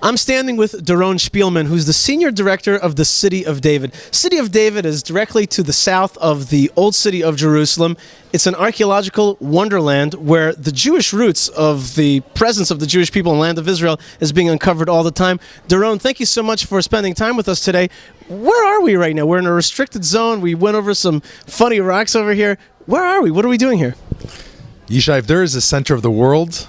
I'm standing with Doron Spielman, who's the Senior Director of the City of David. City of David is directly to the south of the Old City of Jerusalem. It's an archaeological wonderland where the Jewish roots of the presence of the Jewish people in the land of Israel is being uncovered all the time. Doron, thank you so much for spending time with us today. Where are we right now? We're in a restricted zone. We went over some funny rocks over here. Where are we? What are we doing here? Yishai, if there is a center of the world,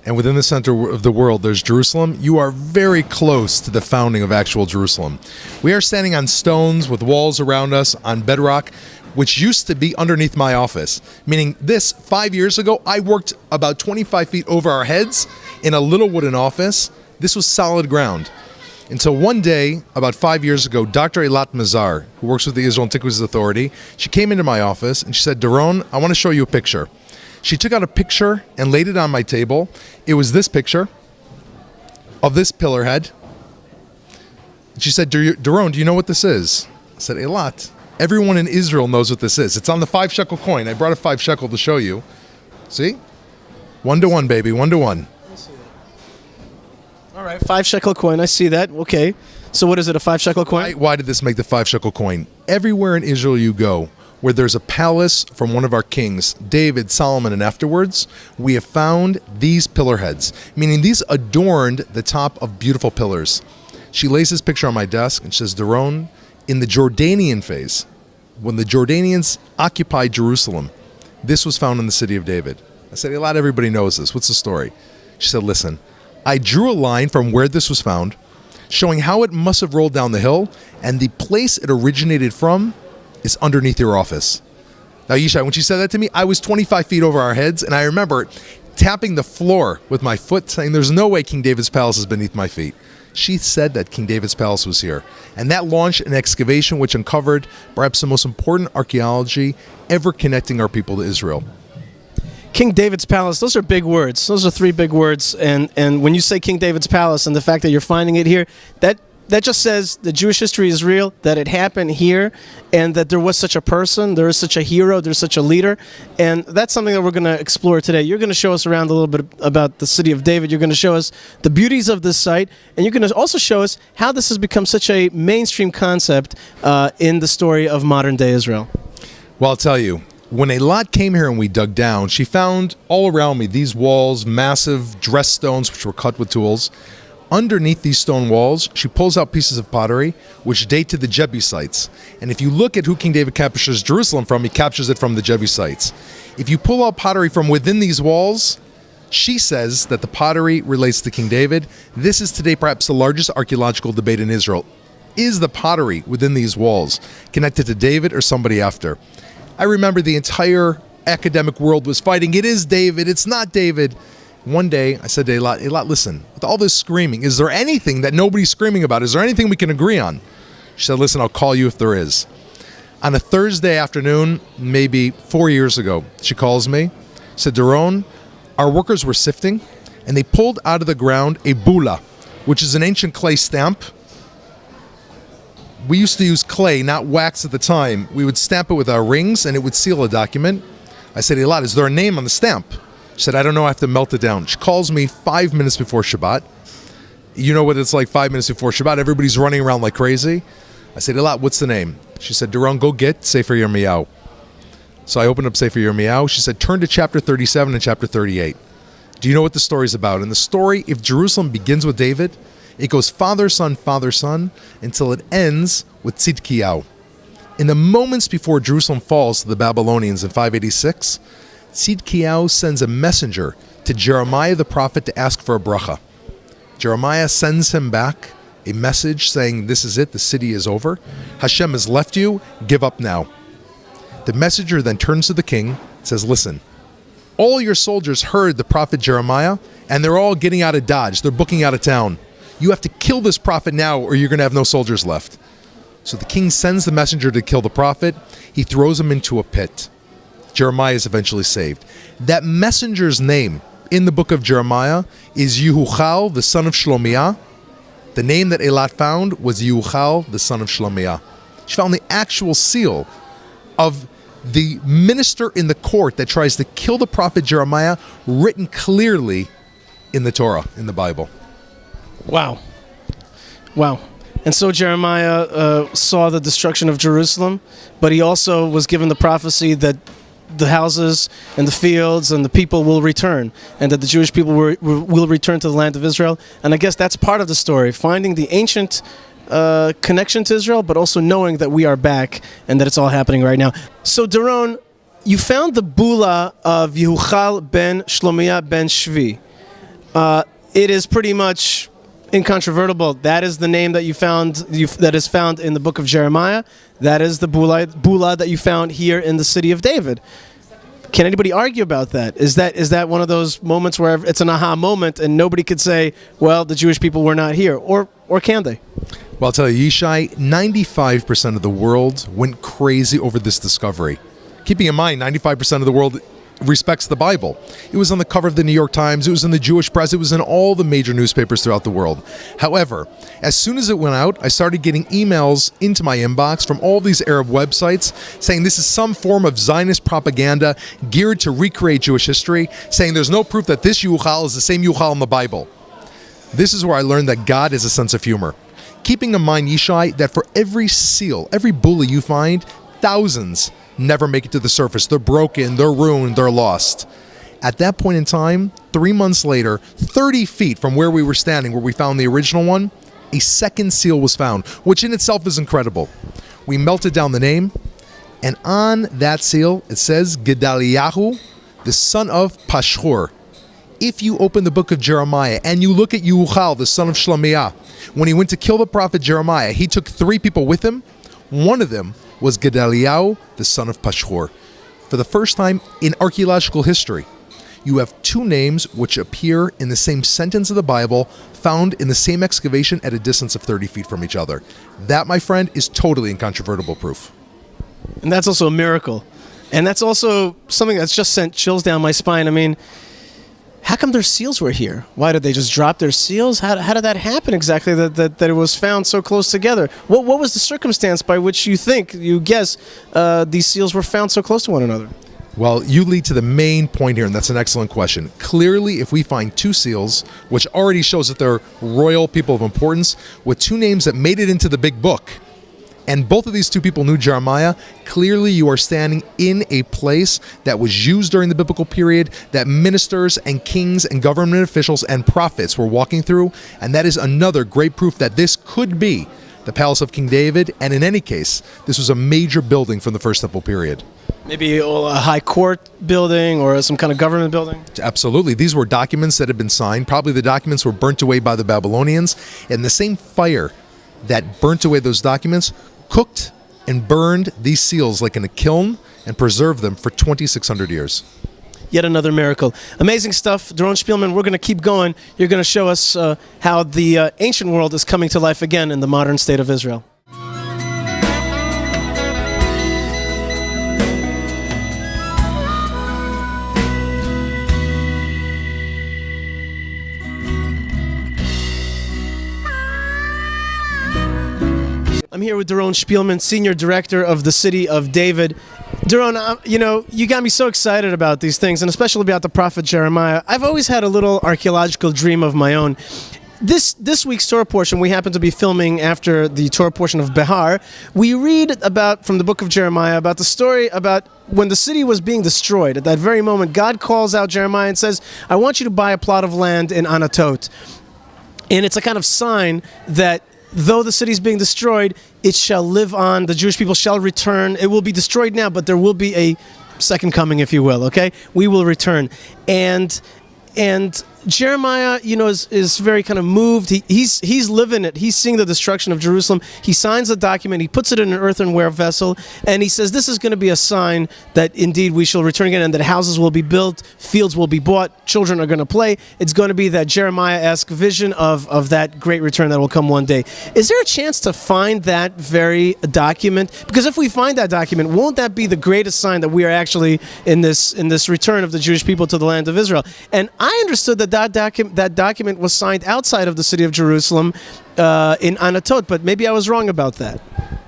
and within the center of the world there's Jerusalem, you are very close to the founding of actual Jerusalem. We are standing on stones with walls around us on bedrock, which used to be underneath my office. Meaning this, 5 years ago, I worked about 25 feet over our heads in a little wooden office. This was solid ground. Until one day, about 5 years ago, Dr. Eilat Mazar, who works with the Israel Antiquities Authority, she came into my office and she said, Doron, I want to show you a picture. She took out a picture and laid it on my table. It was this picture of this pillar head. She said, Doron, do you know what this is? I said, Eilat, everyone in Israel knows what this is. It's on the 5 shekel coin. I brought a 5 shekel to show you. See? 1 to 1, baby, 1 to 1. All right, 5 shekel coin. I see that. Okay. So what is it, a 5 shekel coin? Why did this make the 5 shekel coin? Everywhere in Israel you go, where there's a palace from one of our kings, David, Solomon, and afterwards, we have found these pillar heads, meaning these adorned the top of beautiful pillars. She lays this picture on my desk and says, Doron, in the Jordanian phase, when the Jordanians occupied Jerusalem, this was found in the city of David. I said, Eilat, everybody knows this. What's the story? She said, listen, I drew a line from where this was found, showing how it must have rolled down the hill, and the place it originated from is underneath your office. Now, Yishai, when she said that to me, I was 25 feet over our heads, and I remember tapping the floor with my foot, saying, there's no way King David's palace is beneath my feet. She said that King David's palace was here. And that launched an excavation which uncovered perhaps the most important archaeology ever connecting our people to Israel. King David's palace, those are big words. Those are 3 big words. And when you say King David's palace and the fact that you're finding it here, that just says the Jewish history is real, that it happened here, and that there was such a person, there is such a hero, there's such a leader. And that's something that we're going to explore today. You're going to show us around a little bit about the city of David. You're going to show us the beauties of this site, and you're going to also show us how this has become such a mainstream concept in the story of modern-day Israel. Well, I'll tell you, when Eilat came here and we dug down, she found all around me these walls, massive dress stones which were cut with tools. Underneath these stone walls, she pulls out pieces of pottery which date to the Jebusites. And if you look at who King David captures Jerusalem from, he captures it from the Jebusites. If you pull out pottery from within these walls, she says that the pottery relates to King David. This is today perhaps the largest archaeological debate in Israel. Is the pottery within these walls connected to David or somebody after? I remember the entire academic world was fighting, it is David, it's not David. One day, I said to Eilat, listen, with all this screaming, is there anything that nobody's screaming about? Is there anything we can agree on? She said, listen, I'll call you if there is. On a Thursday afternoon, maybe 4 years ago, she calls me, said, Doron, our workers were sifting, and they pulled out of the ground a bula, which is an ancient clay stamp. We used to use clay, not wax at the time. We would stamp it with our rings, and it would seal a document. I said, Eilat, is there a name on the stamp? She said, I don't know, I have to melt it down. She calls me 5 minutes before Shabbat. You know what it's like 5 minutes before Shabbat? Everybody's running around like crazy. I said, Eilat, what's the name? She said, Doron, go get Sefer Yirmiyahu. So I opened up Sefer Yirmiyahu. She said, turn to chapter 37 and chapter 38. Do you know what the story's about? And the story, if Jerusalem begins with David, it goes father, son, until it ends with Tzidkiyahu. In the moments before Jerusalem falls to the Babylonians in 586, Tzidkiyahu sends a messenger to Jeremiah the prophet to ask for a bracha. Jeremiah sends him back a message saying, this is it, the city is over. Hashem has left you, give up now. The messenger then turns to the king and says, listen, all your soldiers heard the prophet Jeremiah, and they're all getting out of Dodge. They're booking out of town. You have to kill this prophet now, or you're going to have no soldiers left. So the king sends the messenger to kill the prophet. He throws him into a pit. Jeremiah is eventually saved. That messenger's name in the book of Jeremiah is Yehuchal, the son of Shlomiah. The name that Eilat found was Yehuchal, the son of Shlomiah. She found the actual seal of the minister in the court that tries to kill the prophet Jeremiah, written clearly in the Torah, in the Bible. Wow. Wow. And so Jeremiah saw the destruction of Jerusalem, but he also was given the prophecy that the houses and the fields and the people will return, and that the Jewish people will return to the land of Israel. And I guess that's part of the story, finding the ancient connection to Israel, but also knowing that we are back and that it's all happening right now. So, Doron, you found the Bula of Yehuchal ben Shlomiah ben Shvi. It is pretty much incontrovertible. That is the name that you found. That is found in the book of Jeremiah. That is the Bula that you found here in the city of David. Can anybody argue about that? Is that one of those moments where it's an aha moment and nobody could say, well, the Jewish people were not here, or can they? Well, I'll tell you, Yishai, 95% of the world went crazy over this discovery. Keeping in mind, 95% of the world respects the Bible. It was on the cover of the New York Times, it was in the Jewish press, it was in all the major newspapers throughout the world. However, as soon as it went out, I started getting emails into my inbox from all these Arab websites saying this is some form of Zionist propaganda geared to recreate Jewish history, saying there's no proof that this Yuchal is the same Yuchal in the Bible. This is where I learned that God has a sense of humor. Keeping in mind, Yishai, that for every seal, every bully you find, thousands never make it to the surface. They're broken, they're ruined, they're lost. At that point in time, 3 months later, 30 feet from where we were standing, where we found the original one, a second seal was found, which in itself is incredible. We melted down the name, and on that seal, it says Gedaliyahu, the son of Pashhur. If you open the book of Jeremiah and you look at Yehuchal, the son of Shlomiah, when he went to kill the prophet Jeremiah, he took 3 people with him. One of them was Gedaliyahu, the son of Pashhur. For the first time in archaeological history, you have 2 names which appear in the same sentence of the Bible, found in the same excavation at a distance of 30 feet from each other. That, my friend, is totally incontrovertible proof. And that's also a miracle. And that's also something that's just sent chills down my spine. I mean, how come their seals were here? Why did they just drop their seals? How did that happen exactly, that it was found so close together? What was the circumstance by which you guess, these seals were found so close to one another? Well, you lead to the main point here, and that's an excellent question. Clearly, if we find 2 seals, which already shows that they're royal people of importance, with 2 names that made it into the big book, and both of these 2 people knew Jeremiah, clearly you are standing in a place that was used during the biblical period, that ministers and kings and government officials and prophets were walking through, and that is another great proof that this could be the palace of King David, and in any case, this was a major building from the First Temple period. Maybe a high court building or some kind of government building? Absolutely. These were documents that had been signed. Probably the documents were burnt away by the Babylonians, and the same fire that burnt away those documents cooked and burned these seals like in a kiln and preserved them for 2,600 years. Yet another miracle. Amazing stuff. Doron Spielman, we're going to keep going. You're going to show us how the ancient world is coming to life again in the modern state of Israel. I'm here with Doron Spielman, Senior Director of the City of David. Doron, you got me so excited about these things, and especially about the prophet Jeremiah. I've always had a little archaeological dream of my own. This week's Torah portion, we happen to be filming after the Torah portion of Behar. We read about, from the book of Jeremiah, about the story about when the city was being destroyed. At that very moment, God calls out Jeremiah and says, I want you to buy a plot of land in Anatot. And it's a kind of sign that though the city is being destroyed, it shall live on. The Jewish people shall return. It will be destroyed now, but there will be a second coming, if you will, okay? We will return. And Jeremiah, is very kind of moved. He's living it. He's seeing the destruction of Jerusalem. He signs a document. He puts it in an earthenware vessel, and he says, this is going to be a sign that indeed we shall return again, and that houses will be built, fields will be bought, children are going to play. It's going to be that Jeremiah-esque vision of that great return that will come one day. Is there a chance to find that very document? Because if we find that document, won't that be the greatest sign that we are actually in this return of the Jewish people to the land of Israel? And I understood that document was signed outside of the city of Jerusalem in Anatot, but maybe I was wrong about that.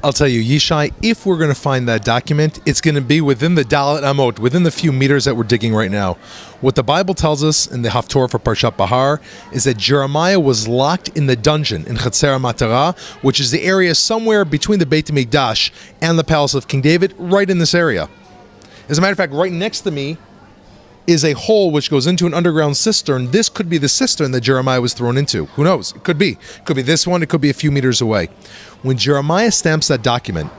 I'll tell you, Yishai, if we're going to find that document, it's going to be within the Dalet Amot, within the few meters that we're digging right now. What the Bible tells us in the Haftorah for Parshat Bahar is that Jeremiah was locked in the dungeon in Chetzer Matara, which is the area somewhere between the Beit HaMikdash and the palace of King David, right in this area. As a matter of fact, right next to me is a hole which goes into an underground cistern. This could be the cistern that Jeremiah was thrown into. Who knows? It could be. It could be this one. It could be a few meters away. When Jeremiah stamps that document,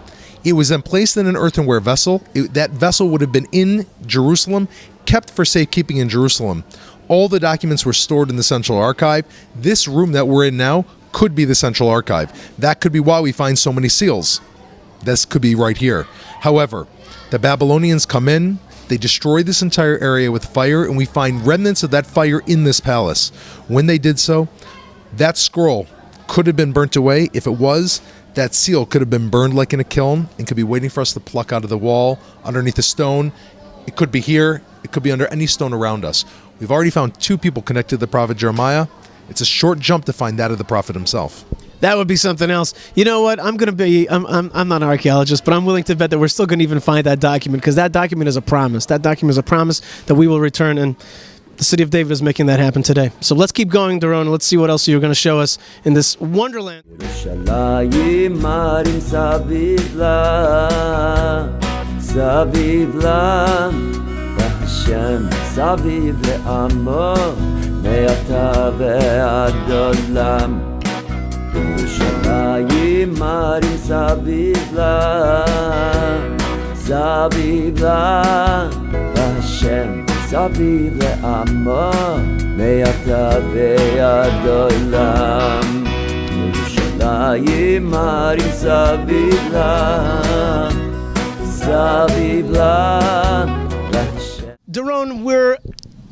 it was then placed in an earthenware vessel. That vessel would have been in Jerusalem, kept for safekeeping in Jerusalem. All the documents were stored in the Central Archive. This room that we're in now could be the Central Archive. That could be why we find so many seals. This could be right here. However, the Babylonians come in, they destroy this entire area with fire, and we find remnants of that fire in this palace. When they did so, that scroll could have been burnt away. If it was, that seal could have been burned like in a kiln and could be waiting for us to pluck out of the wall, underneath a stone. It could be here. It could be under any stone around us. We've already found 2 people connected to the prophet Jeremiah. It's a short jump to find that of the prophet himself. That would be something else. You know what? I'm not an archaeologist, but I'm willing to bet that we're still going to even find that document, because that document is a promise. That document is a promise that we will return, and the city of David is making that happen today. So let's keep going, Doron. Let's see what else you're going to show us in this wonderland. ירושלים הרים סביב לה, סביב לה, והשם סביב לעמו, מעתה ועד עולם. ירושלים הרים סביב לה, סביב לה, והשם סביב לעמו, מעתה ועד עולם. ירושלים הרים סביב לה, סביב לה, והשם. Doron, we're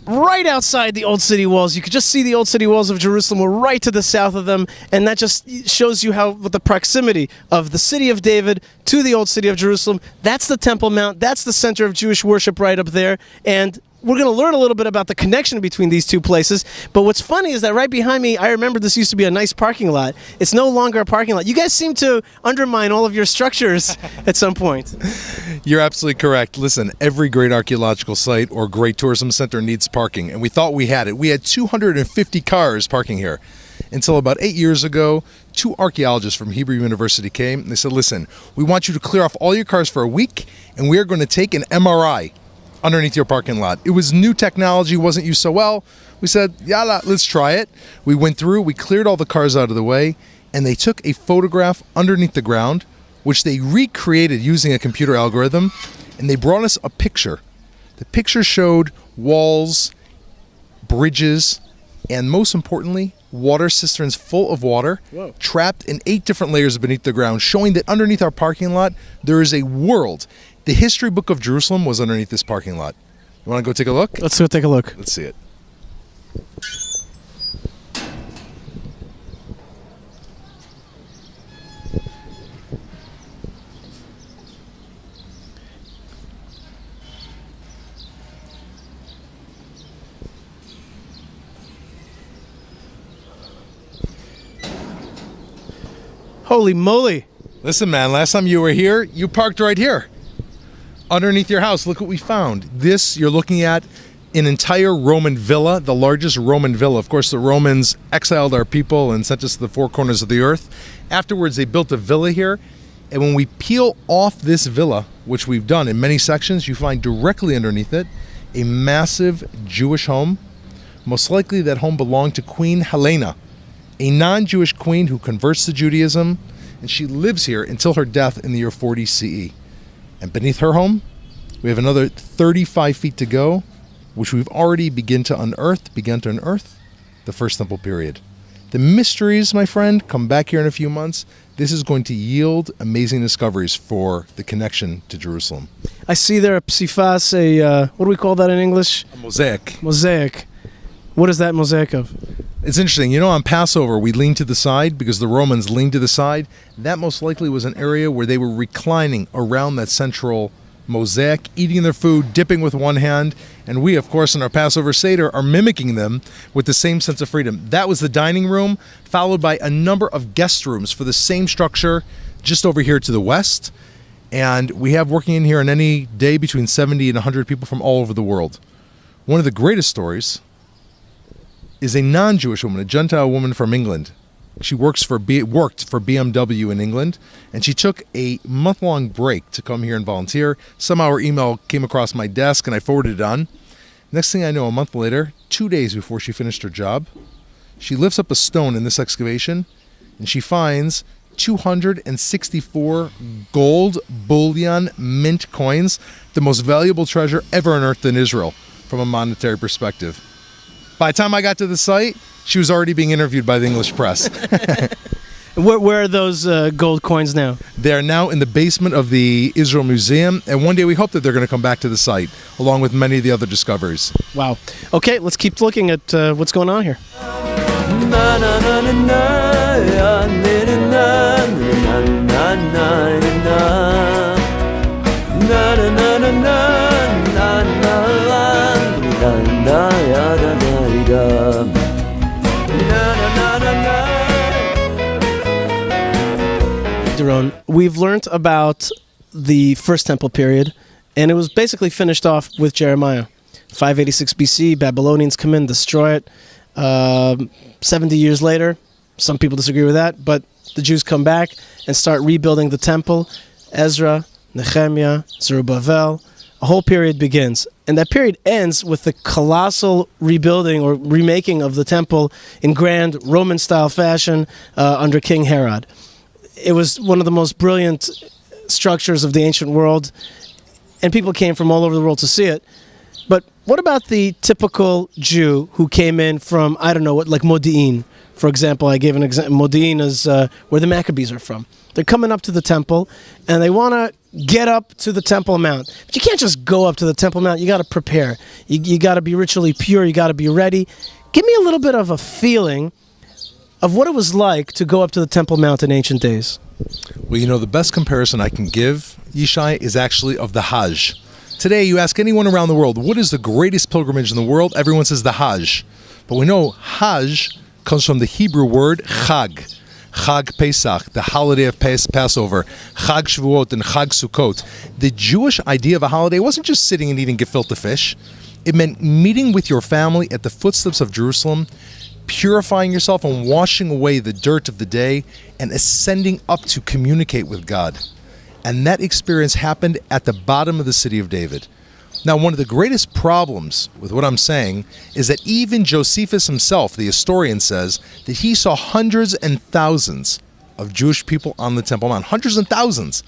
right outside the old city walls. You could just see the old city walls of Jerusalem. We're right to the south of them, and that just shows you what the proximity of the city of David to the old city of Jerusalem. That's the Temple Mount. That's the center of Jewish worship right up there, and we're going to learn a little bit about the connection between these two places. But what's funny is that right behind me, I remember this used to be a nice parking lot. It's no longer a parking lot. You guys seem to undermine all of your structures at some point. You're absolutely correct. Listen, every great archaeological site or great tourism center needs parking, and we thought we had it. We had 250 cars parking here. Until about 8 years ago, 2 archaeologists from Hebrew University came, and they said, listen, we want you to clear off all your cars for a week, and we are going to take an MRI underneath your parking lot. It was new technology, wasn't used so well. We said, yalla, let's try it. We went through, we cleared all the cars out of the way, and they took a photograph underneath the ground, which they recreated using a computer algorithm, and they brought us a picture. The picture showed walls, bridges, and most importantly, water cisterns full of water, trapped in 8 different layers beneath the ground, showing that underneath our parking lot, there is a world. The history book of Jerusalem was underneath this parking lot. You want to go take a look? Let's go take a look. Let's see it. Holy moly. Listen, man, last time you were here, you parked right here. Underneath your house, look what we found. This, you're looking at an entire Roman villa, the largest Roman villa. Of course, the Romans exiled our people and sent us to the 4 corners of the earth. Afterwards, they built a villa here. And when we peel off this villa, which we've done in many sections, you find directly underneath it a massive Jewish home. Most likely that home belonged to Queen Helena, a non-Jewish queen who converts to Judaism, and she lives here until her death in the year 40 CE. And beneath her home, we have another 35 feet to go, which we've already begun to unearth the First Temple period. The mysteries, my friend, come back here in a few months. This is going to yield amazing discoveries for the connection to Jerusalem. I see there a psifas, what do we call that in English? A mosaic. Mosaic. What is that mosaic of? It's interesting. You know, on Passover, we lean to the side because the Romans leaned to the side. That most likely was an area where they were reclining around that central mosaic, eating their food, dipping with one hand. And we, of course, in our Passover Seder are mimicking them with the same sense of freedom. That was the dining room, followed by a number of guest rooms for the same structure, just over here to the west. And we have working in here on any day between 70 and 100 people from all over the world. One of the greatest stories is a non-Jewish woman, a Gentile woman from England. She worked for BMW in England, and she took a month-long break to come here and volunteer. Somehow her email came across my desk, and I forwarded it on. Next thing I know, a month later, 2 days before she finished her job, she lifts up a stone in this excavation, and she finds 264 gold bullion mint coins, the most valuable treasure ever unearthed in Israel from a monetary perspective. By the time I got to the site, she was already being interviewed by the English press. Where are those gold coins now? They are now in the basement of the Israel Museum, and one day we hope that they're going to come back to the site, along with many of the other discoveries. Wow. Okay, let's keep looking at what's going on here. Na na na na na ya na na na na na na na na na na na na ya da da da na na na na. Doron, we've learned about the First Temple period, and it was basically finished off with Jeremiah. 586 BC, Babylonians come in, destroy it. 70 years later, some people disagree with that, but the Jews come back and start rebuilding the temple. Ezra, Nehemiah, Zerubbabel, a whole period begins. And that period ends with the colossal rebuilding or remaking of the temple in grand Roman-style fashion under King Herod. It was one of the most brilliant structures of the ancient world, and people came from all over the world to see it. But what about the typical Jew who came in from, I don't know, like Modi'in, for example? I gave an example. Modi'in is where the Maccabees are from. They're coming up to the temple, and they want to get up to the Temple Mount. But you can't just go up to the Temple Mount. You got to prepare. You got to be ritually pure. You got to be ready. Give me a little bit of a feeling of what it was like to go up to the Temple Mount in ancient days. Well, you know, the best comparison I can give, Yishai, is actually of the Hajj. Today, you ask anyone around the world, what is the greatest pilgrimage in the world? Everyone says the Hajj. But we know Hajj comes from the Hebrew word Chag. Chag Pesach, the holiday of Passover. Chag Shavuot and Chag Sukkot. The Jewish idea of a holiday wasn't just sitting and eating gefilte fish. It meant meeting with your family at the footsteps of Jerusalem, purifying yourself and washing away the dirt of the day, and ascending up to communicate with God. And that experience happened at the bottom of the city of David. Now, one of the greatest problems with what I'm saying is that even Josephus himself, the historian, says that he saw hundreds and thousands of Jewish people on the Temple Mount. Hundreds and thousands.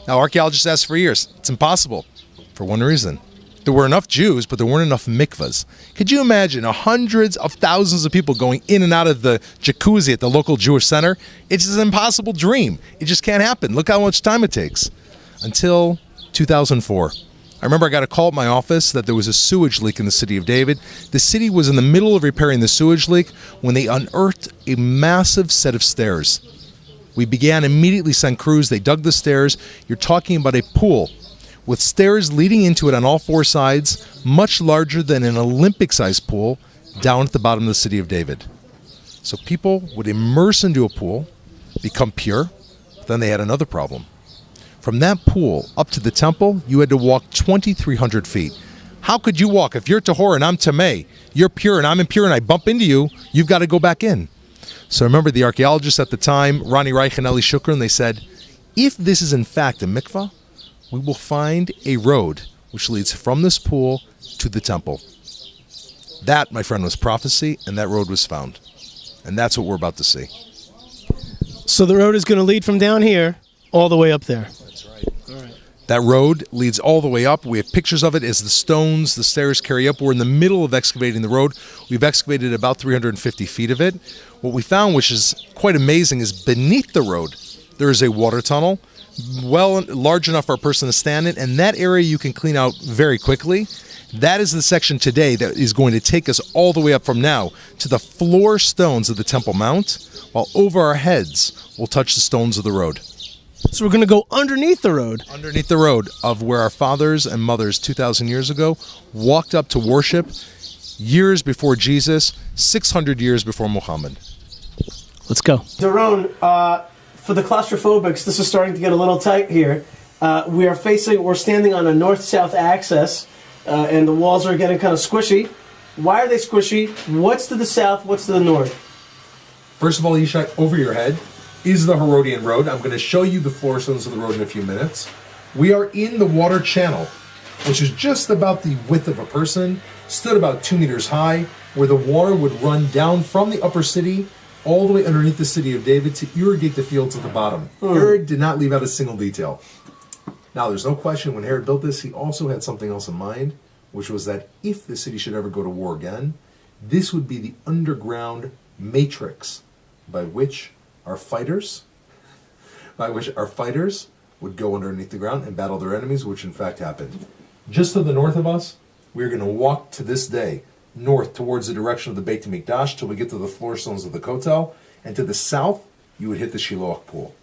Now, archaeologists asked for years. It's impossible for one reason. There were enough Jews, but there weren't enough mikvahs. Could you imagine hundreds of thousands of people going in and out of the jacuzzi at the local Jewish center? It's an impossible dream. It just can't happen. Look how much time it takes. Until 2004. I remember I got a call at my office that there was a sewage leak in the city of David. The city was in the middle of repairing the sewage leak when they unearthed a massive set of stairs. We began immediately sent crews. They dug the stairs. You're talking about a pool with stairs leading into it on all four sides, much larger than an Olympic-sized pool, down at the bottom of the city of David. So people would immerse into a pool, become pure, then they had another problem. From that pool up to the temple, you had to walk 2,300 feet. How could you walk? If you're Tahor and I'm Tameh, you're pure and I'm impure and I bump into you, you've got to go back in. So remember the archaeologists at the time, Ronnie Reich and Eli Shukran, they said, if this is in fact a mikvah, we will find a road which leads from this pool to the temple. That, my friend, was prophecy, and that road was found. And that's what we're about to see. So the road is going to lead from down here all the way up there. That's right. All right. That road leads all the way up. We have pictures of it as the stones, the stairs carry up. We're in the middle of excavating the road. We've excavated about 350 feet of it. What we found, which is quite amazing, is beneath the road, there is a water tunnel, large enough for a person to stand in, and that area you can clean out very quickly. That is the section today that is going to take us all the way up from now to the floor stones of the Temple Mount, while over our heads we'll touch the stones of the road. So we're going to go underneath the road. Underneath the road of where our fathers and mothers 2,000 years ago walked up to worship years before Jesus, 600 years before Muhammad. Let's go. Doron, for the claustrophobics, this is starting to get a little tight here. We're standing on a north-south axis, and the walls are getting kind of squishy. Why are they squishy? What's to the south? What's to the north? First of all, Yishai, over your head is the Herodian Road. I'm going to show you the floor stones of the road in a few minutes. We are in the water channel, which is just about the width of a person, stood about 2 meters high, where the water would run down from the upper city all the way underneath the city of David to irrigate the fields at the bottom. Herod did not leave out a single detail. Now, there's no question when Herod built this, he also had something else in mind, which was that if the city should ever go to war again, this would be the underground matrix by which our fighters would go underneath the ground and battle their enemies, which in fact happened. Just to the north of us, we're going to walk to this day north towards the direction of the Beit HaMikdash till we get to the floor stones of the Kotel, and to the south, you would hit the Shiloach pool.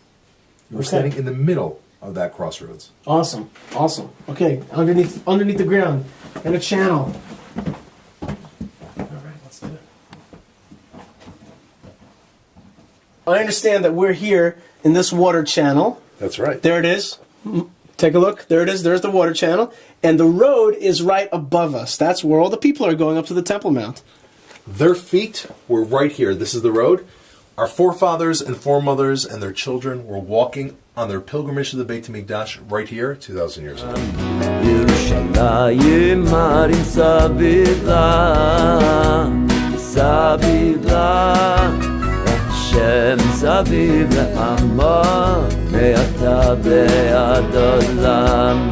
We're standing in the middle of that crossroads. Awesome. Okay, underneath the ground, in a channel. All right, let's do it. I understand that we're here in this water channel. That's right. There it is. Take a look. There it is. There's the water channel. And the road is right above us. That's where all the people are going up to the Temple Mount. Their feet were right here. This is the road. Our forefathers and foremothers and their children were walking on their pilgrimage to the Beit HaMikdash right here 2,000 years ago. ירושלים הרים סביב לה, סביב לה, השם סביב לעמו, מעתה ועד עולם.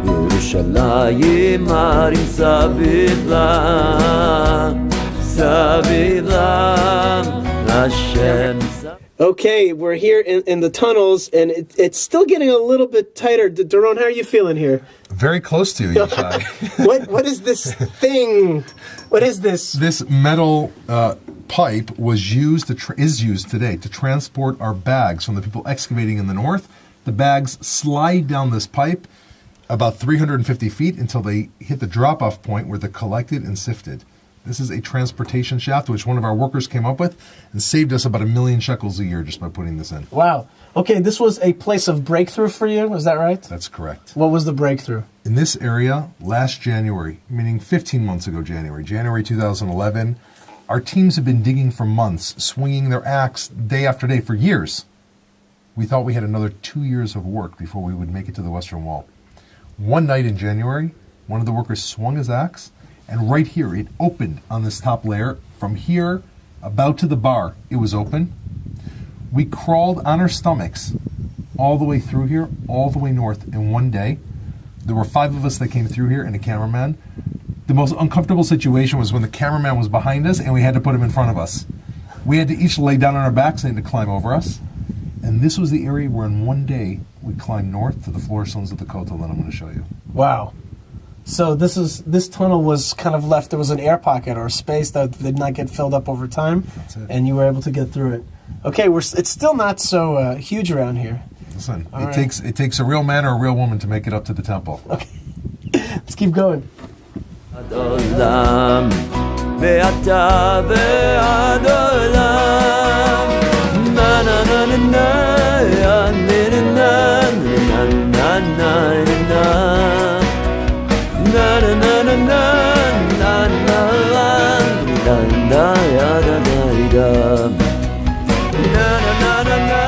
ירושלים הרים סביב לה, סביב לה, השם סביב. Okay, we're here in the tunnels, and it's still getting a little bit tighter. Doron, how are you feeling here? Very close to you, Yishai. What is this thing? What is this? This metal pipe is used today to transport our bags from the people excavating in the north. The bags slide down this pipe about 350 feet until they hit the drop-off point where they're collected and sifted. This is a transportation shaft which one of our workers came up with and saved us about 1 million shekels a year just by putting this in. Wow. Okay, this was a place of breakthrough for you, is that right? That's correct. What was the breakthrough? In this area, last January, meaning 15 months ago January 2011, our teams have been digging for months, swinging their axe day after day for years. We thought we had another 2 years of work before we would make it to the Western Wall. One night in January, one of the workers swung his axe, and right here, it opened on this top layer. From here, about to the bar, it was open. We crawled on our stomachs all the way through here, all the way north in one day. There were 5 of us that came through here and a cameraman. The most uncomfortable situation was when the cameraman was behind us and we had to put him in front of us. We had to each lay down on our backs and to climb over us. And this was the area where in one day we climbed north to the floor stones of the Kotel that I'm going to show you. Wow. So this tunnel was kind of left, there was an air pocket or a space that did not get filled up over time. That's it. And you were able to get through it. Okay, it's still not so huge around here. Listen, All right. it takes a real man or a real woman to make it up to the temple. Okay, let's keep going. עד עולם, ועתה ועד עולם. Na na na na na, na na na na na na na. Na na na na na, na na na na ya da da da. Na na na na na.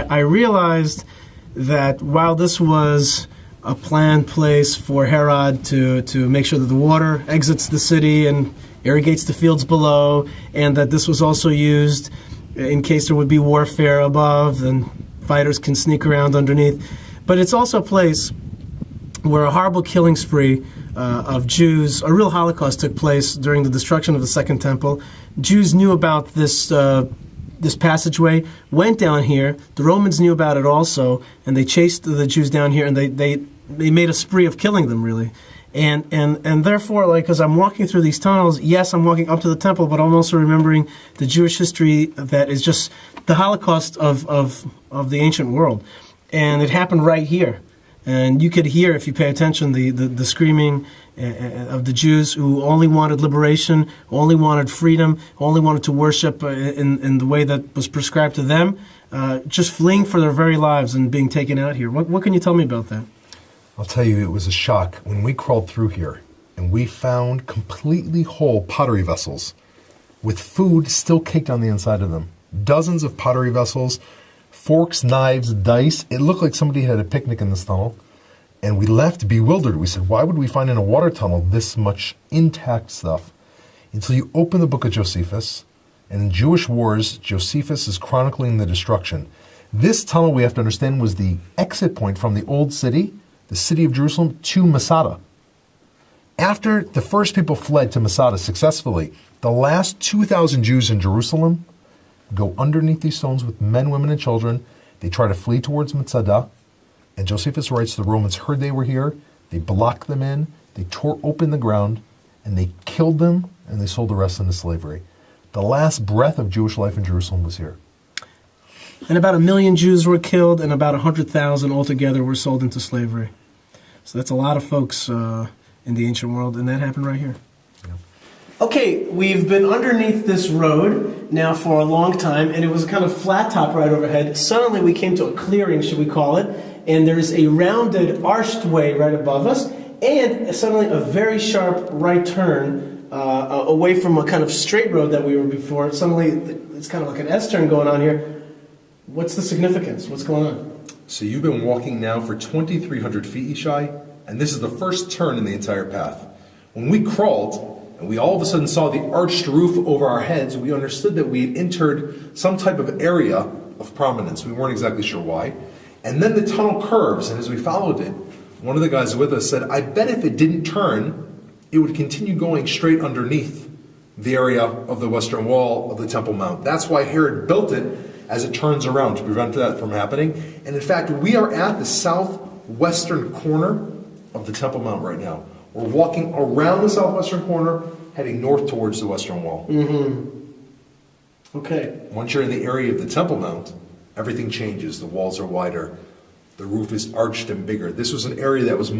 I realized that while this was a planned place for Herod to make sure that the water exits the city and irrigates the fields below, and that this was also used in case there would be warfare above and fighters can sneak around underneath. But it's also a place where a horrible killing spree of Jews, a real Holocaust, took place during the destruction of the Second Temple. Jews knew about this this passageway, went down here. The Romans knew about it also, and they chased the Jews down here, and they made a spree of killing them, really. And therefore, like, as I'm walking through these tunnels, yes, I'm walking up to the temple, but I'm also remembering the Jewish history that is just the Holocaust of the ancient world. And it happened right here. And you could hear, if you pay attention, the screaming of the Jews who only wanted liberation, only wanted freedom, only wanted to worship in the way that was prescribed to them, just fleeing for their very lives and being taken out here. What can you tell me about that? I'll tell you, it was a shock when we crawled through here and we found completely whole pottery vessels with food still caked on the inside of them. Dozens of pottery vessels, forks, knives, dice. It looked like somebody had a picnic in this tunnel. And we left bewildered. We said, why would we find in a water tunnel this much intact stuff? Until you open the book of Josephus, and in Jewish wars, Josephus is chronicling the destruction. This tunnel, we have to understand, was the exit point from the old city, the city of Jerusalem, to Masada. After the first people fled to Masada successfully, the last 2,000 Jews in Jerusalem go underneath these stones with men, women, and children. They try to flee towards Masada. And Josephus writes the Romans heard they were here, they blocked them in, they tore open the ground, and they killed them, and they sold the rest into slavery. The last breath of Jewish life in Jerusalem was here. And about 1 million Jews were killed, and about 100,000 altogether were sold into slavery. So that's a lot of folks in the ancient world, and that happened right here. Yeah. Okay, we've been underneath this road now for a long time, and it was a kind of flat top right overhead. Suddenly we came to a clearing, should we call it, and there's a rounded, arched way right above us, and suddenly a very sharp right turn away from a kind of straight road that we were before. Suddenly it's kind of like an S-turn going on here. What's the significance? What's going on? So you've been walking now for 2,300 feet, Yishai, and this is the first turn in the entire path. When we crawled, and we all of a sudden saw the arched roof over our heads, we understood that we had entered some type of area of prominence. We weren't exactly sure why. And then the tunnel curves, and as we followed it, one of the guys with us said, I bet if it didn't turn, it would continue going straight underneath the area of the western wall of the Temple Mount. That's why Herod built it as it turns around to prevent that from happening. And in fact, we are at the southwestern corner of the Temple Mount right now. We're walking around the southwestern corner, heading north towards the western wall. Mm-hmm. Okay. Once you're in the area of the Temple Mount, everything changes. The walls are wider. The roof is arched and bigger. This was an area that was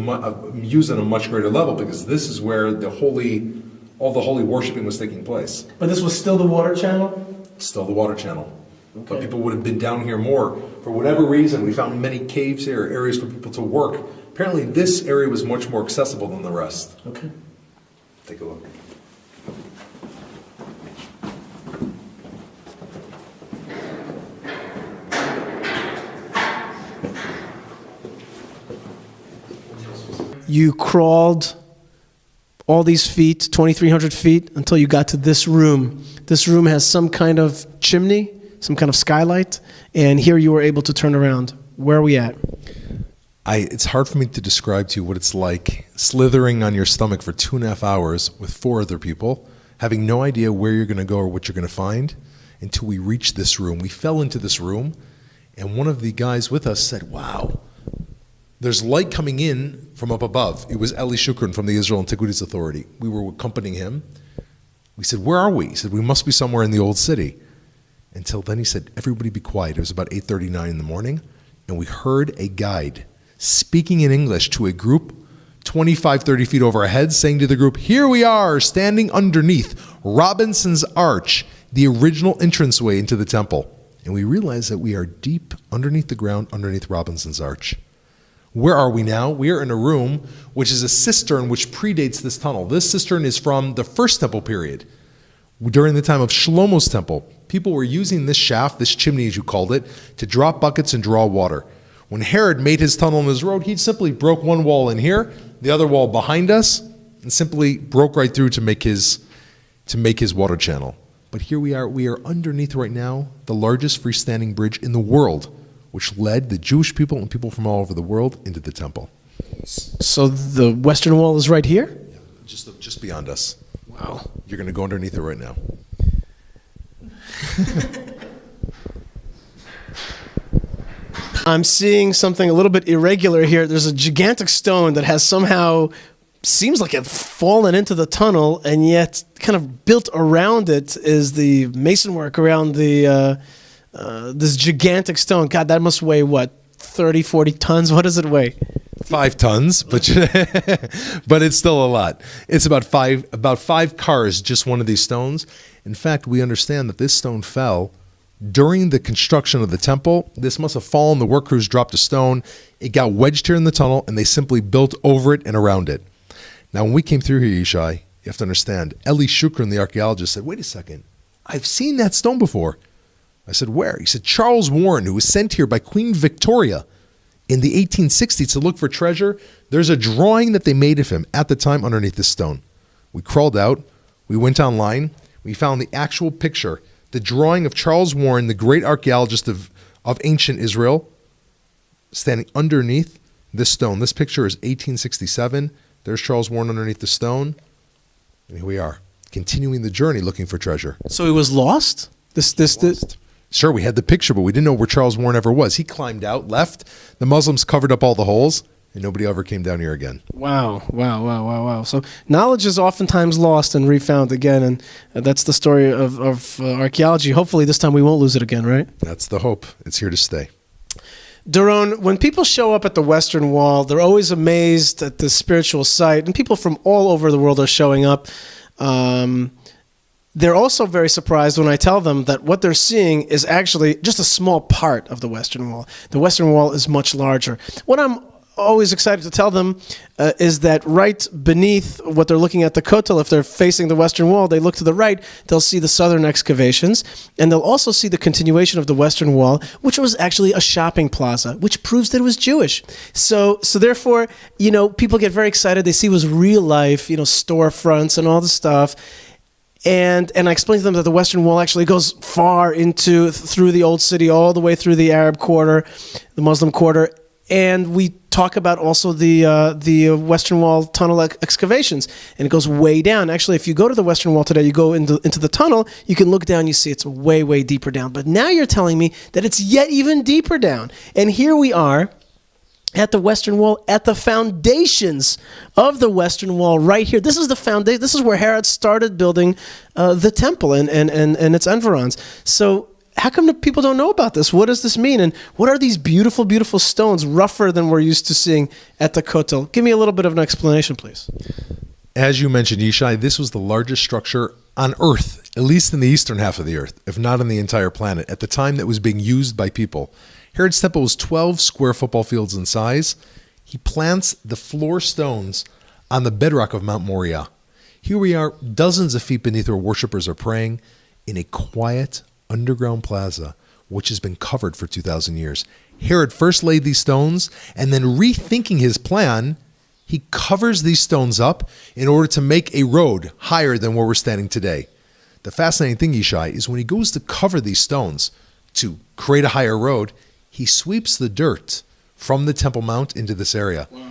used on a much greater level because this is where all the holy worshiping was taking place. But this was still the water channel? Still the water channel. Okay. But people would have been down here more. For whatever reason, we found many caves here, areas for people to work. Apparently, this area was much more accessible than the rest. Okay. Take a look. You crawled all these feet, 2,300 feet, until you got to this room. This room has some kind of chimney, some kind of skylight, and here you were able to turn around. Where are we at? It's hard for me to describe to you what it's like slithering on your stomach for 2.5 hours with 4 other people, having no idea where you're going to go or what you're going to find until we reached this room. We fell into this room, and one of the guys with us said, wow, there's light coming in from up above. It was Eli Shukran from the Israel Antiquities Authority. We were accompanying him. We said, where are we? He said, we must be somewhere in the old city. Until then he said, everybody be quiet. It was about 8:39 in the morning, and we heard a guide speaking in English to a group 25, 30 feet over our heads, saying to the group, here we are, standing underneath Robinson's Arch, the original entranceway into the temple. And we realized that we are deep underneath the ground, underneath Robinson's Arch. Where are we now? We are in a room which is a cistern which predates this tunnel. This cistern is from the first temple period. During the time of Shlomo's temple, people were using this shaft, this chimney as you called it, to drop buckets and draw water. When Herod made his tunnel in his road, he simply broke one wall in here, the other wall behind us, and simply broke right through to make his water channel. But here we are underneath right now the largest freestanding bridge in the world, which led the Jewish people and people from all over the world into the temple. So the western wall is right here? Yeah, just beyond us. Wow. You're going to go underneath it right now. I'm seeing something a little bit irregular here. There's a gigantic stone that has somehow seems like it fallen into the tunnel, and yet kind of built around it is the mason work around the this gigantic stone. God, that must weigh what, 30, 40 tons? What does it weigh? 5 tons, but but it's still a lot. It's about five cars, just one of these stones. In fact, we understand that this stone fell during the construction of the temple. This must have fallen. The work crews dropped a stone. It got wedged here in the tunnel, and they simply built over it and around it. Now, when we came through here, Yishai, you have to understand, Eli Shukran, the archaeologist, said, wait a second, I've seen that stone before. I said, where? He said, Charles Warren, who was sent here by Queen Victoria in the 1860s to look for treasure, there's a drawing that they made of him at the time underneath this stone. We crawled out. We went online. We found the actual picture, the drawing of Charles Warren, the great archaeologist of ancient Israel, standing underneath this stone. This picture is 1867. There's Charles Warren underneath the stone. And here we are, continuing the journey looking for treasure. So he was lost? This. Sure, we had the picture, but we didn't know where Charles Warren ever was. He climbed out, left. The Muslims covered up all the holes, and nobody ever came down here again. Wow. So knowledge is oftentimes lost and refound again, and that's the story of archaeology. Hopefully this time we won't lose it again, right? That's the hope. It's here to stay. Doron, when people show up at the Western Wall, they're always amazed at the spiritual site, and people from all over the world are showing up. They're also very surprised when I tell them that what they're seeing is actually just a small part of the Western Wall. The Western Wall is much larger. What I'm always excited to tell them is that right beneath what they're looking at the Kotel, if they're facing the Western Wall, they look to the right, they'll see the southern excavations, and they'll also see the continuation of the Western Wall, which was actually a shopping plaza, which proves that it was Jewish. So therefore, people get very excited. They see it was real life, storefronts and all the stuff. And I explained to them that the Western Wall actually goes far through the old city, all the way through the Arab quarter, the Muslim quarter. And we talk about also the Western Wall tunnel excavations, and it goes way down. Actually, if you go to the Western Wall today, you go into the tunnel, you can look down, you see it's way, way deeper down. But now you're telling me that it's yet even deeper down. And here we are at the Western Wall, at the foundations of the Western Wall right here. This is the foundation. This is where Herod started building the temple and its environs. So how come the people don't know about this? What does this mean? And what are these beautiful, beautiful stones, rougher than we're used to seeing at the Kotel? Give me a little bit of an explanation, please. As you mentioned, Yishai, this was the largest structure on Earth, at least in the eastern half of the Earth, if not on the entire planet, at the time that was being used by people. Herod's temple was 12 square football fields in size. He plants the floor stones on the bedrock of Mount Moriah. Here we are, dozens of feet beneath where worshipers are praying, in a quiet underground plaza, which has been covered for 2,000 years. Herod first laid these stones, and then rethinking his plan, he covers these stones up in order to make a road higher than where we're standing today. The fascinating thing, Yishai, is when he goes to cover these stones to create a higher road, he sweeps the dirt from the Temple Mount into this area. Wow.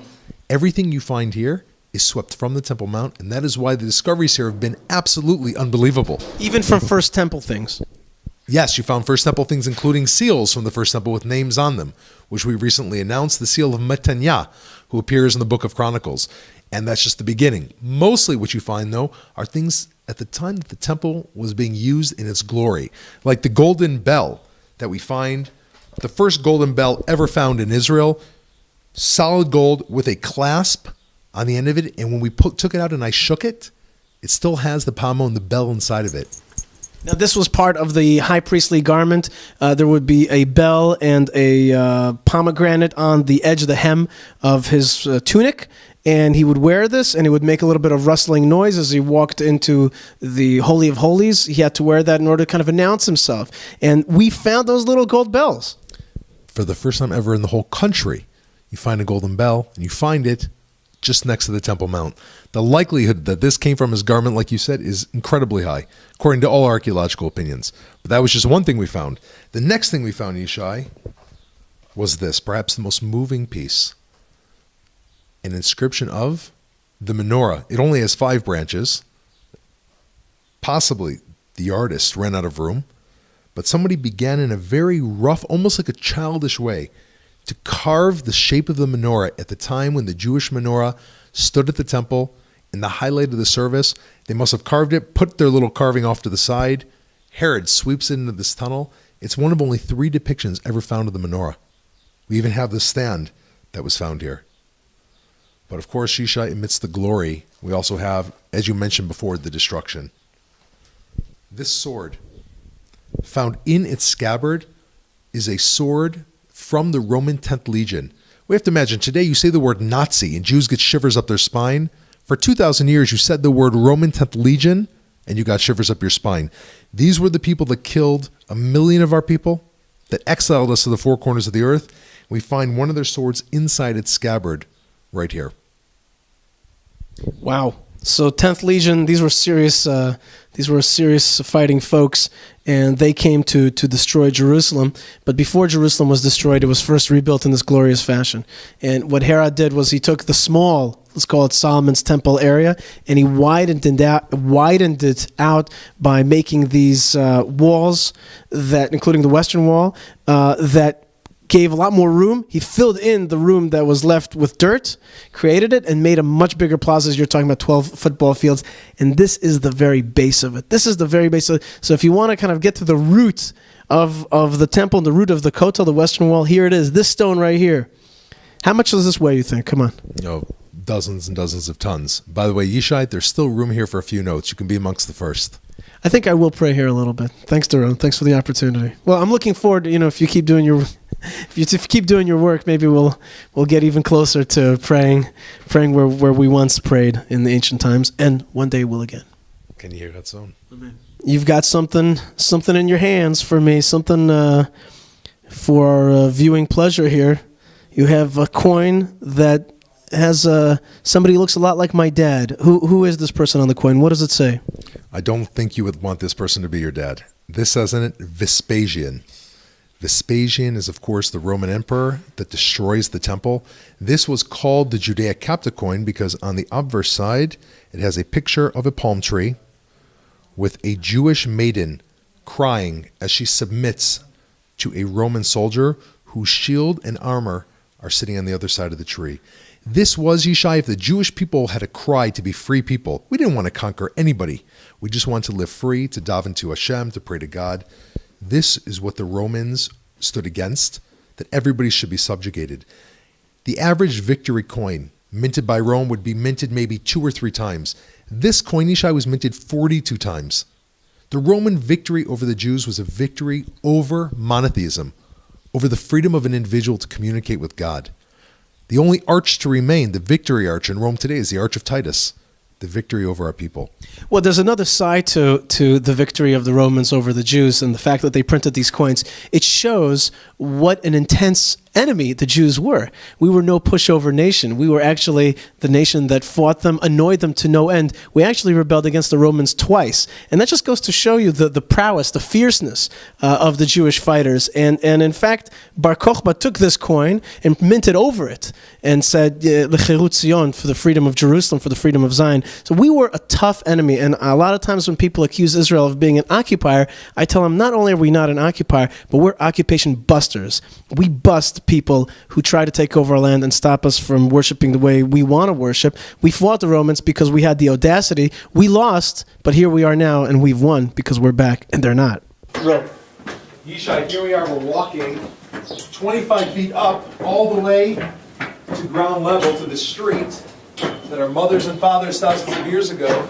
Everything you find here is swept from the Temple Mount, and that is why the discoveries here have been absolutely unbelievable. Even from First Temple things. Yes, you found First Temple things, including seals from the First Temple with names on them, which we recently announced, the seal of Matanya, who appears in the Book of Chronicles. And that's just the beginning. Mostly what you find, though, are things at the time that the temple was being used in its glory, like the golden bell that we find, the first golden bell ever found in Israel, solid gold with a clasp on the end of it. And when we took it out and I shook it, it still has the pommel and the bell inside of it. Now, this was part of the high priestly garment. There would be a bell and a pomegranate on the edge of the hem of his tunic, and he would wear this, and it would make a little bit of rustling noise as he walked into the Holy of Holies. He had to wear that in order to kind of announce himself. And we found those little gold bells. For the first time ever in the whole country, you find a golden bell, and you find it just next to the Temple Mount. The likelihood that this came from his garment, like you said, is incredibly high, according to all archaeological opinions. But that was just one thing we found. The next thing we found, Yishai, was this, perhaps the most moving piece. An inscription of the menorah. It only has 5 branches. Possibly the artist ran out of room, but somebody began in a very rough, almost like a childish way, to carve the shape of the menorah at the time when the Jewish menorah stood at the temple in the highlight of the service. They must have carved it, put their little carving off to the side. Herod sweeps it into this tunnel. It's one of only 3 depictions ever found of the menorah. We even have the stand that was found here. But of course, Shishai, amidst the glory, we also have, as you mentioned before, the destruction. This sword, found in its scabbard, is a sword from the Roman 10th Legion. We have to imagine, today you say the word Nazi and Jews get shivers up their spine. For 2,000 years, you said the word Roman 10th Legion and you got shivers up your spine. These were the people that killed 1 million of our people, that exiled us to the 4 corners of the earth. We find one of their swords inside its scabbard right here. Wow. So 10th Legion, these were serious fighting folks, and they came to destroy Jerusalem. But before Jerusalem was destroyed, it was first rebuilt in this glorious fashion. And what Herod did was he took the small, let's call it Solomon's temple area, and he widened it out by making these walls, that, including the western wall, that gave a lot more room. He filled in the room that was left with dirt, created it, and made a much bigger plaza. As you're talking about 12 football fields. And this is the very base of it. This is the very base of it. So if you want to kind of get to the root of the temple and the root of the Kotel, the western wall, here it is. This stone right here. How much does this weigh, you think? Come on. Dozens and dozens of tons. By the way, Yishai, there's still room here for a few notes. You can be amongst the first. I think I will pray here a little bit. Thanks, Doron. Thanks for the opportunity. Well, I'm looking forward to, if you keep doing your work, maybe we'll get even closer to praying where we once prayed in the ancient times, and one day we'll again. Can you hear that song? Amen. You've got something in your hands for me, something for our viewing pleasure here. You have a coin that has somebody who looks a lot like my dad. Who is this person on the coin? What does it say? I don't think you would want this person to be your dad. This says in it, Vespasian. Vespasian is, of course, the Roman emperor that destroys the temple. This was called the Judaic Capta coin because on the obverse side, it has a picture of a palm tree with a Jewish maiden crying as she submits to a Roman soldier whose shield and armor are sitting on the other side of the tree. This was, Yishai, if the Jewish people had a cry to be free people. We didn't want to conquer anybody. We just wanted to live free, to daven to Hashem, to pray to God. This is what the Romans stood against, that everybody should be subjugated. The average victory coin minted by Rome would be minted maybe 2 or 3 times. This coin, Yishai, was minted 42 times. The Roman victory over the Jews was a victory over monotheism, over the freedom of an individual to communicate with God. The only arch to remain, the victory arch in Rome today, is the Arch of Titus, the victory over our people. Well, there's another side to the victory of the Romans over the Jews, and the fact that they printed these coins. It shows what an intense enemy the Jews were. We were no pushover nation. We were actually the nation that fought them, annoyed them to no end. We actually rebelled against the Romans twice. And that just goes to show you the prowess, the fierceness of the Jewish fighters. And in fact, Bar Kokhba took this coin and minted over it and said, L'cherut Zion, for the freedom of Jerusalem, for the freedom of Zion. So we were a tough enemy. And a lot of times when people accuse Israel of being an occupier, I tell them not only are we not an occupier, but we're occupation busters. We bust people who try to take over our land and stop us from worshiping the way we want to worship. We fought the Romans because we had the audacity. We lost, but here we are now, and we've won because we're back, and they're not. Yishai, here we are, we're walking 25 feet up all the way to ground level to the street that our mothers and fathers thousands of years ago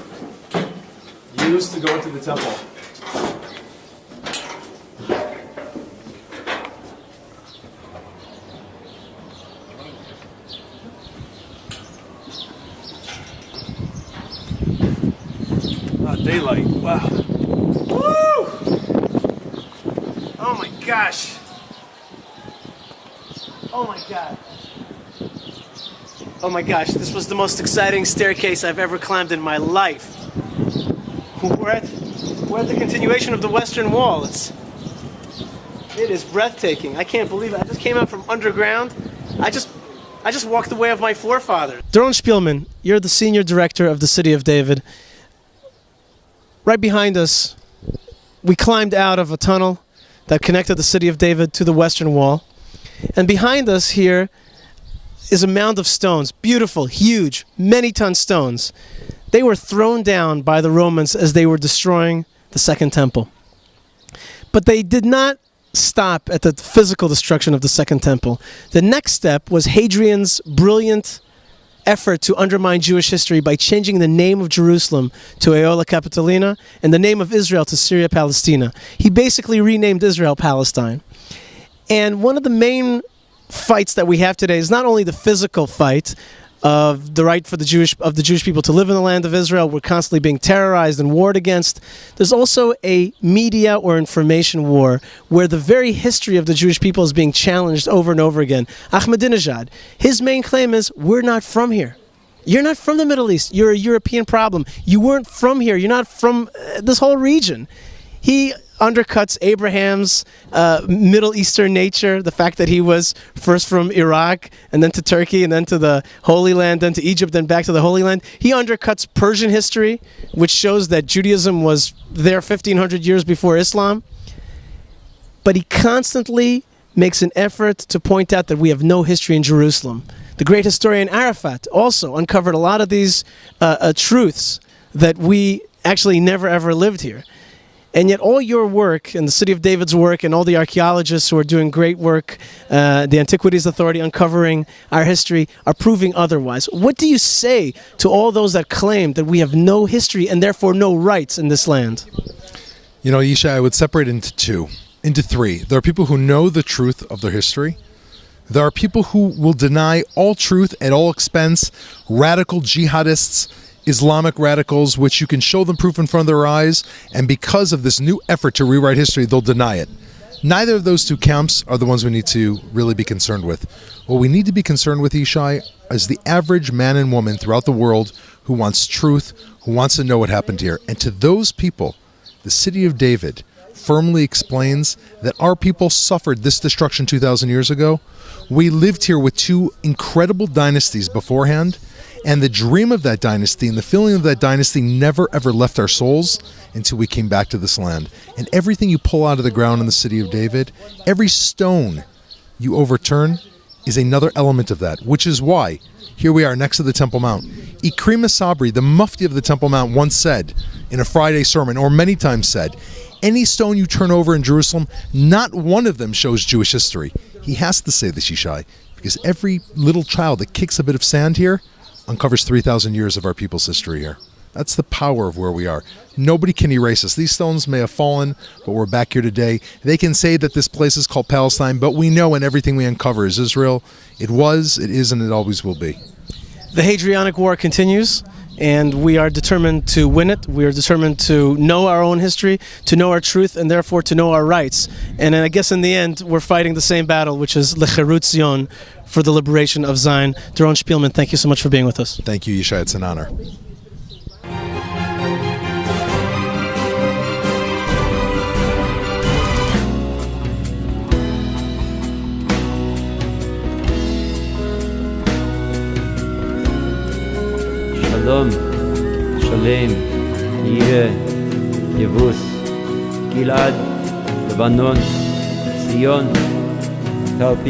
used to go into the temple. Daylight. Wow. Woo! Oh my gosh. Oh my God. Oh my gosh, this was the most exciting staircase I've ever climbed in my life. We're at the continuation of the Western Wall. It is breathtaking. I can't believe it. I just came out from underground. I just walked the way of my forefathers. Doron Spielman, you're the senior director of the City of David. Right behind us, we climbed out of a tunnel that connected the City of David to the Western Wall. And behind us here is a mound of stones, beautiful, huge, many-ton stones. They were thrown down by the Romans as they were destroying the Second Temple. But they did not stop at the physical destruction of the Second Temple. The next step was Hadrian's brilliant effort to undermine Jewish history by changing the name of Jerusalem to Aeola Capitolina and the name of Israel to Syria Palestina. He basically renamed Israel Palestine. And one of the main fights that we have today is not only the physical fight of the right for the Jewish people to live in the land of Israel. We're constantly being terrorized and warred against. There's also a media or information war where the very history of the Jewish people is being challenged over and over again. Ahmadinejad, his main claim is, we're not from here. You're not from the Middle East. You're a European problem. You weren't from here. You're not from this whole region. He undercuts Abraham's Middle Eastern nature, the fact that he was first from Iraq and then to Turkey and then to the Holy Land, then to Egypt, then back to the Holy Land. He undercuts Persian history, which shows that Judaism was there 1,500 years before Islam. But he constantly makes an effort to point out that we have no history in Jerusalem. The great historian Arafat also uncovered a lot of these truths that we actually never ever lived here. And yet all your work and the City of David's work and all the archaeologists who are doing great work, the Antiquities Authority uncovering our history, are proving otherwise. What do you say to all those that claim that we have no history and therefore no rights in this land? You know, Yishai, I would separate into three. There are people who know the truth of their history. There are people who will deny all truth at all expense, radical jihadists, Islamic radicals, which you can show them proof in front of their eyes, and because of this new effort to rewrite history, they'll deny it. Neither of those two camps are the ones we need to really be concerned with. What we need to be concerned with, Yishai, is the average man and woman throughout the world who wants truth, who wants to know what happened here. And to those people, the City of David firmly explains that our people suffered this destruction 2,000 years ago. We lived here with two incredible dynasties beforehand, and the dream of that dynasty and the feeling of that dynasty never ever left our souls until we came back to this land. And everything you pull out of the ground in the City of David, every stone you overturn is another element of that, which is why here we are next to the Temple Mount. Ikrim Sabri, the Mufti of the Temple Mount, once said in a Friday sermon, or many times said, any stone you turn over in Jerusalem, not one of them shows Jewish history. He has to say this, Yishai, because every little child that kicks a bit of sand here uncovers 3,000 years of our people's history here. That's the power of where we are. Nobody can erase us. These stones may have fallen, but we're back here today. They can say that this place is called Palestine, but we know in everything we uncover is Israel. It was, it is, and it always will be. The Hadrianic War continues, and we are determined to win it. We are determined to know our own history, to know our truth, and therefore to know our rights. And I guess in the end, we're fighting the same battle, which is Lecherut Zion, for the liberation of Zion. Doron Spielman, thank you so much for being with us. Thank you, Yishai. It's an honor. Shalom, Shalem, Yeh, Yevus, Gilad, Lebanon, Zion, Talpi.